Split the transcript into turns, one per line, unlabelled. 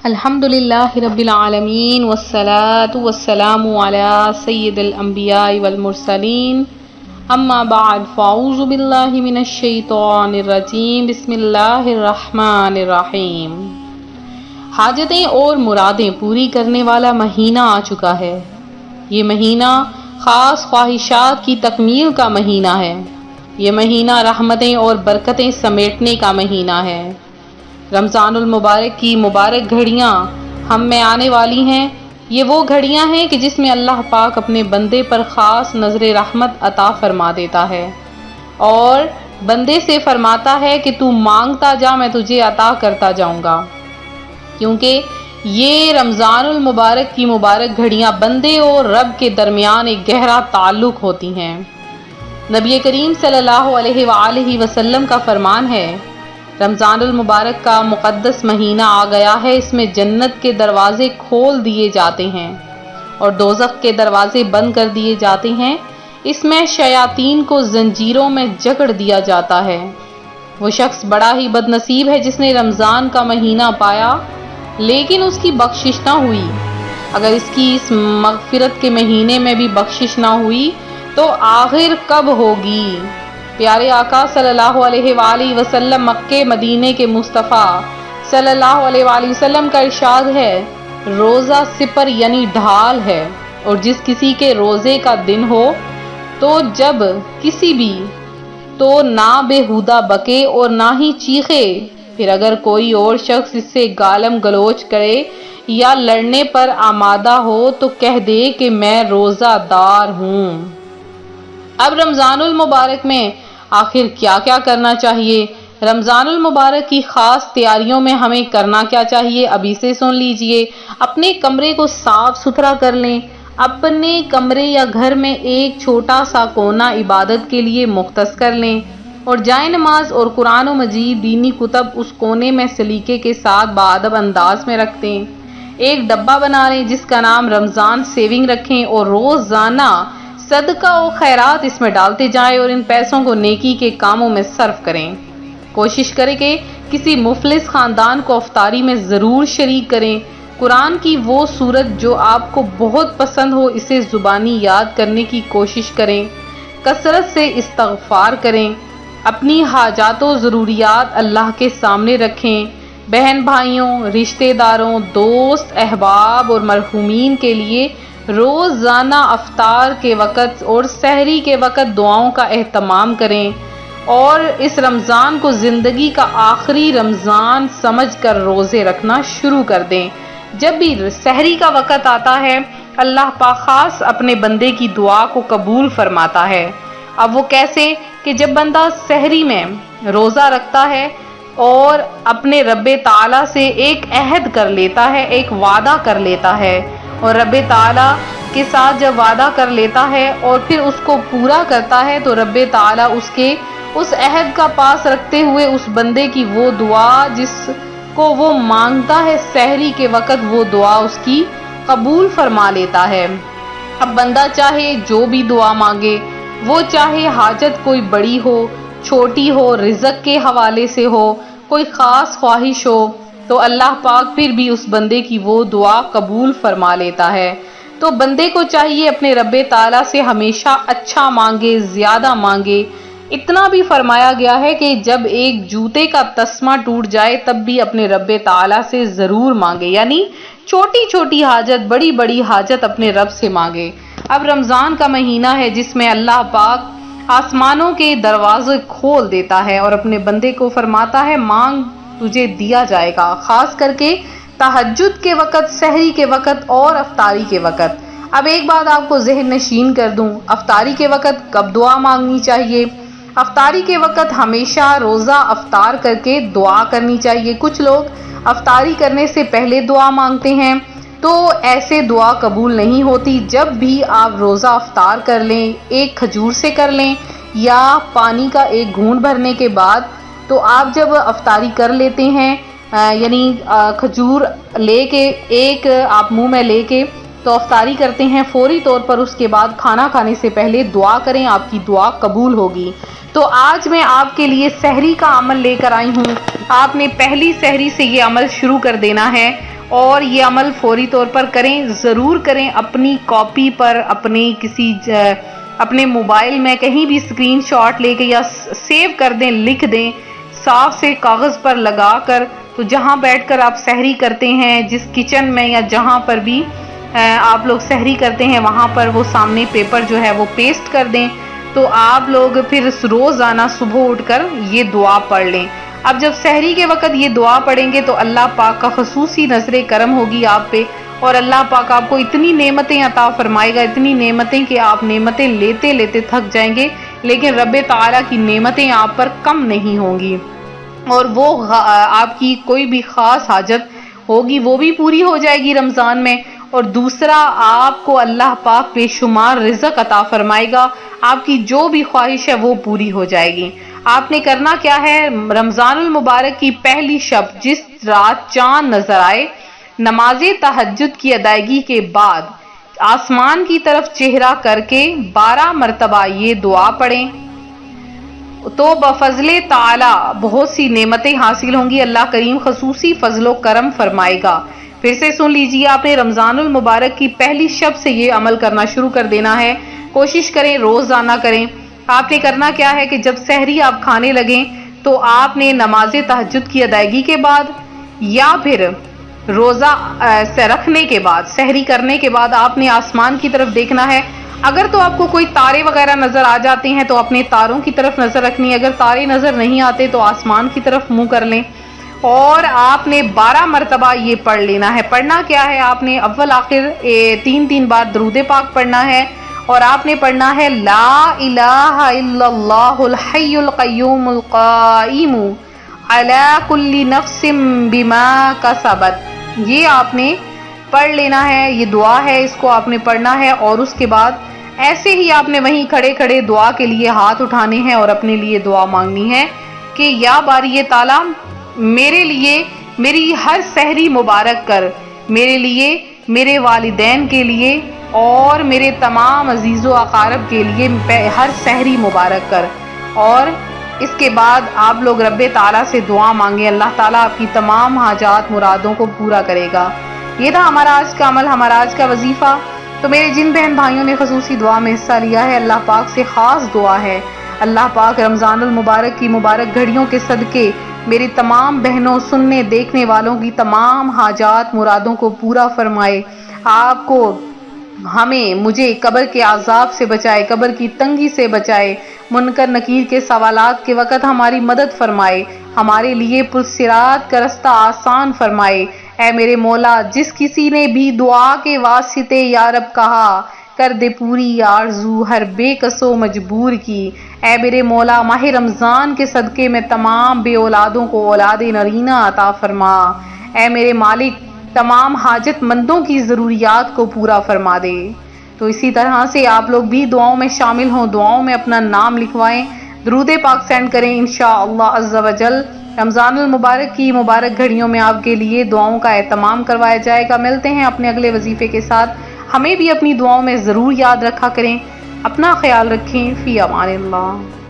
الحمدللہ رب العالمین والصلاة والسلام علی سید الانبیاء والمرسلین اما بعد فاعوذ باللہ من الشیطان الرجیم بسم اللہ الرحمن الرحیم۔ حاجتیں اور مرادیں پوری کرنے والا مہینہ آ چکا ہے۔ یہ مہینہ خاص خواہشات کی تکمیل کا مہینہ ہے۔ یہ مہینہ رحمتیں اور برکتیں سمیٹنے کا مہینہ ہے۔ رمضان المبارک کی مبارک گھڑیاں ہم میں آنے والی ہیں۔ یہ وہ گھڑیاں ہیں کہ جس میں اللہ پاک اپنے بندے پر خاص نظر رحمت عطا فرما دیتا ہے اور بندے سے فرماتا ہے کہ تو مانگتا جا، میں تجھے عطا کرتا جاؤں گا، کیونکہ یہ رمضان المبارک کی مبارک گھڑیاں بندے اور رب کے درمیان ایک گہرا تعلق ہوتی ہیں۔ نبی کریم صلی اللہ علیہ وآلہ وسلم کا فرمان ہے، رمضان المبارک کا مقدس مہینہ آ گیا ہے، اس میں جنت کے دروازے کھول دیے جاتے ہیں اور دوزخ کے دروازے بند کر دیے جاتے ہیں۔ اس میں شیاطین کو زنجیروں میں جکڑ دیا جاتا ہے۔ وہ شخص بڑا ہی بد نصیب ہے جس نے رمضان کا مہینہ پایا لیکن اس کی بخشش نہ ہوئی۔ اگر اس کی اس مغفرت کے مہینے میں بھی بخشش نہ ہوئی تو آخر کب ہوگی؟ پیارے آقا صلی اللہ علیہ وآلہ وسلم مکے مدینے کے مصطفیٰ صلی اللہ علیہ وآلہ وسلم کا ارشاد ہے، روزہ سپر یعنی ڈھال ہے، اور جس کسی کے روزے کا دن ہو تو جب کسی بھی تو نہ بےہودہ بکے اور نہ ہی چیخے، پھر اگر کوئی اور شخص اس سے گالم گلوچ کرے یا لڑنے پر آمادہ ہو تو کہہ دے کہ میں روزہ دار ہوں۔ اب رمضان المبارک میں آخر کیا کیا کرنا چاہیے؟ رمضان المبارک کی خاص تیاریوں میں ہمیں کرنا کیا چاہیے، ابھی سے سن لیجئے۔ اپنے کمرے کو صاف ستھرا کر لیں۔ اپنے کمرے یا گھر میں ایک چھوٹا سا کونا عبادت کے لیے مختص کر لیں اور جائے نماز اور قرآن و مجید دینی کتب اس کونے میں سلیقے کے ساتھ باادب انداز میں رکھ دیں۔ ایک ڈبہ بنا لیں جس کا نام رمضان سیونگ رکھیں اور روزانہ صدقہ و خیرات اس میں ڈالتے جائیں اور ان پیسوں کو نیکی کے کاموں میں صرف کریں۔ کوشش کریں کہ کسی مفلس خاندان کو افطاری میں ضرور شریک کریں۔ قرآن کی وہ سورت جو آپ کو بہت پسند ہو اسے زبانی یاد کرنے کی کوشش کریں۔ کثرت سے استغفار کریں۔ اپنی حاجات و ضروریات اللہ کے سامنے رکھیں۔ بہن بھائیوں، رشتہ داروں، دوست احباب اور مرحومین کے لیے روزانہ افطار کے وقت اور سحری کے وقت دعاؤں کا اہتمام کریں اور اس رمضان کو زندگی کا آخری رمضان سمجھ کر روزے رکھنا شروع کر دیں۔ جب بھی سحری کا وقت آتا ہے اللہ پاک خاص اپنے بندے کی دعا کو قبول فرماتا ہے۔ اب وہ کیسے؟ کہ جب بندہ سحری میں روزہ رکھتا ہے اور اپنے رب تعالیٰ سے ایک عہد کر لیتا ہے، ایک وعدہ کر لیتا ہے، اور رب تعالیٰ کے ساتھ جب وعدہ کر لیتا ہے اور پھر اس کو پورا کرتا ہے تو رب تعالیٰ اس عہد کا پاس رکھتے ہوئے اس بندے کی وہ دعا جس کو وہ مانگتا ہے سحری کے وقت، وہ دعا اس کی قبول فرما لیتا ہے۔ اب بندہ چاہے جو بھی دعا مانگے، وہ چاہے حاجت کوئی بڑی ہو چھوٹی ہو، رزق کے حوالے سے ہو، کوئی خاص خواہش ہو، تو اللہ پاک پھر بھی اس بندے کی وہ دعا قبول فرما لیتا ہے۔ تو بندے کو چاہیے اپنے رب تعالیٰ سے ہمیشہ اچھا مانگے، زیادہ مانگے۔ اتنا بھی فرمایا گیا ہے کہ جب ایک جوتے کا تسمہ ٹوٹ جائے تب بھی اپنے رب تعالیٰ سے ضرور مانگے، یعنی چھوٹی چھوٹی حاجت بڑی بڑی حاجت اپنے رب سے مانگے۔ اب رمضان کا مہینہ ہے جس میں اللہ پاک آسمانوں کے دروازے کھول دیتا ہے اور اپنے بندے کو فرماتا ہے مانگ تجھے دیا جائے گا، خاص کر کے تہجد کے وقت، سحری کے وقت اور افطاری کے وقت۔ اب ایک بات آپ کو ذہن نشین کر دوں، افطاری کے وقت کب دعا مانگنی چاہیے؟ افطاری کے وقت ہمیشہ روزہ افطار کر کے دعا کرنی چاہیے۔ کچھ لوگ افطاری کرنے سے پہلے دعا مانگتے ہیں تو ایسے دعا قبول نہیں ہوتی۔ جب بھی آپ روزہ افطار کر لیں، ایک کھجور سے کر لیں یا پانی کا ایک گھونٹ بھرنے کے بعد، تو آپ جب افطاری کر لیتے ہیں یعنی کھجور لے کے ایک آپ منہ میں لے کے تو افطاری کرتے ہیں، فوری طور پر اس کے بعد کھانا کھانے سے پہلے دعا کریں، آپ کی دعا قبول ہوگی۔ تو آج میں آپ کے لیے سحری کا عمل لے کر آئی ہوں۔ آپ نے پہلی سحری سے یہ عمل شروع کر دینا ہے اور یہ عمل فوری طور پر کریں، ضرور کریں، اپنی کاپی پر، اپنے موبائل میں کہیں بھی اسکرین شاٹ لے کے یا سیو کر دیں، لکھ دیں صاف سے کاغذ پر لگا کر. تو جہاں بیٹھ کر آپ سحری کرتے ہیں، جس کچن میں یا جہاں پر بھی آپ لوگ سحری کرتے ہیں، وہاں پر وہ سامنے پیپر جو ہے وہ پیسٹ کر دیں. تو آپ لوگ پھر روزانہ صبح اٹھ کر یہ دعا پڑھ لیں. اب جب سحری کے وقت یہ دعا پڑھیں گے تو اللہ پاک کا خصوصی نظر کرم ہوگی آپ پہ، اور اللہ پاک آپ کو اتنی نعمتیں عطا فرمائے گا، اتنی نعمتیں کہ آپ نعمتیں لیتے لیتے تھک جائیں گے، لیکن رب تعالیٰ کی نعمتیں آپ پر کم نہیں ہوں گی، اور وہ آپ کی کوئی بھی خاص حاجت ہوگی وہ بھی پوری ہو جائے گی رمضان میں. اور دوسرا، آپ کو اللہ پاک بے شمار رزق عطا فرمائے گا، آپ کی جو بھی خواہش ہے وہ پوری ہو جائے گی. آپ نے کرنا کیا ہے، رمضان المبارک کی پہلی شب جس رات چاند نظر آئے، نماز تہجد کی ادائیگی کے بعد آسمان کی طرف چہرہ کر کے 12 مرتبہ یہ دعا پڑھیں تو بفضل تعالی بہت سی نعمتیں حاصل ہوں گی، اللہ کریم خصوصی فضل و کرم فرمائے گا. پھر سے سن لیجیے، آپ نے رمضان المبارک کی پہلی شب سے یہ عمل کرنا شروع کر دینا ہے، کوشش کریں روزانہ کریں. آپ نے کرنا کیا ہے کہ جب سحری آپ کھانے لگیں تو آپ نے نماز تہجد کی ادائیگی کے بعد یا پھر روزہ رکھنے کے بعد، سحری کرنے کے بعد آپ نے آسمان کی طرف دیکھنا ہے. اگر تو آپ کو کوئی تارے وغیرہ نظر آ جاتے ہیں تو اپنے تاروں کی طرف نظر رکھنی ہے، اگر تارے نظر نہیں آتے تو آسمان کی طرف منہ کر لیں، اور آپ نے 12 مرتبہ یہ پڑھ لینا ہے. پڑھنا کیا ہے، آپ نے اول آخر 3 بار درود پاک پڑھنا ہے، اور آپ نے پڑھنا ہے لا الہ الا اللہ الحی القیوم القائم علی کل نفس بما کسبت. یہ آپ نے پڑھ لینا ہے، یہ دعا ہے، اس کو آپ نے پڑھنا ہے. اور اس کے بعد ایسے ہی آپ نے وہیں کھڑے کھڑے دعا کے لیے ہاتھ اٹھانے ہیں اور اپنے لیے دعا مانگنی ہے کہ یا باری تعالیٰ میرے لیے میری ہر سحری مبارک کر، میرے لیے، میرے والدین کے لیے اور میرے تمام عزیز و اقارب کے لیے ہر سحری مبارک کر. اور اس کے بعد آپ لوگ رب تعالیٰ سے دعا مانگیں، اللہ تعالیٰ آپ کی تمام حاجات مرادوں کو پورا کرے گا. یہ تھا ہمارا آج کا عمل، ہمارا آج کا وظیفہ. تو میرے جن بہن بھائیوں نے خصوصی دعا میں حصہ لیا ہے، اللہ پاک سے خاص دعا ہے اللہ پاک رمضان المبارک کی مبارک گھڑیوں کے صدقے میری تمام بہنوں، سننے دیکھنے والوں کی تمام حاجات مرادوں کو پورا فرمائے. آپ کو، ہمیں، مجھے قبر کے عذاب سے بچائے، قبر کی تنگی سے بچائے، منکر نکیر کے سوالات کے وقت ہماری مدد فرمائے، ہمارے لیے پرصراط کا رستہ آسان فرمائے. اے میرے مولا، جس کسی نے بھی دعا کے واسطے یا رب کہا، کر دے پوری آرزو ہر بے کس و مجبور کی. اے میرے مولا، ماہ رمضان کے صدقے میں تمام بے اولادوں کو اولاد نرینہ عطا فرما. اے میرے مالک، تمام حاجت مندوں کی ضروریات کو پورا فرما دے. تو اسی طرح سے آپ لوگ بھی دعاؤں میں شامل ہوں، دعاؤں میں اپنا نام لکھوائیں، درود پاک سینڈ کریں. انشاءاللہ عز و جل رمضان المبارک کی مبارک گھڑیوں میں آپ کے لیے دعاؤں کا اہتمام کروایا جائے گا. ملتے ہیں اپنے اگلے وظیفے کے ساتھ. ہمیں بھی اپنی دعاؤں میں ضرور یاد رکھا کریں. اپنا خیال رکھیں. فی امان اللہ.